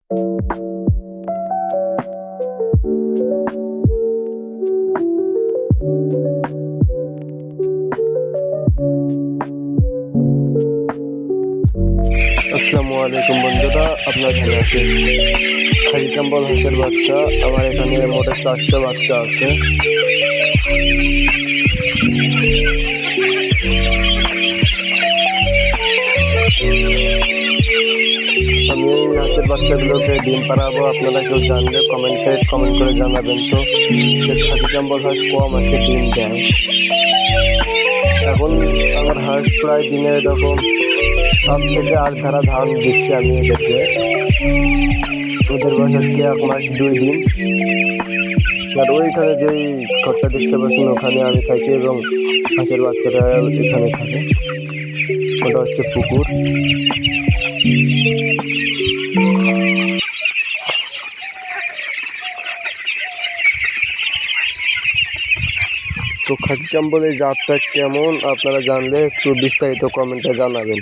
আসসালামু আলাইকুম বন্ধুরা, আপনার ভালো আছেন? খাকি ক্যাম্বেল হাঁসের বাচ্চা আমার এখানে মোটে 400 বাচ্চা আছে। আমি এই হাঁসের বাচ্চাগুলোকে ডিম পাড়াবো। আপনারা কেউ জানলে কমেন্ট করে জানাবেন তো যে খাকি ক্যাম্বেল হাঁস কম আজকে ডিম দেয়। এখন আমার হাঁস প্রায় দিনে এরকম 7 থেকে 8 ধারা ধান দিচ্ছি আমি এদেরকে। ওদের বয়স আজকে 1 মাস 2 দিন। আর ওইখানে যেই ঘরটা দেখতে পাচ্ছেন ওখানে আমি থাকি এবং হাঁসের বাচ্চারা এখানে থাকে। ওটা হচ্ছে পুকুর। তো খাকি ক্যাম্বেল এই জাতটা কেমন আপনারা জানলে একটু বিস্তারিত কমেন্টে জানাবেন।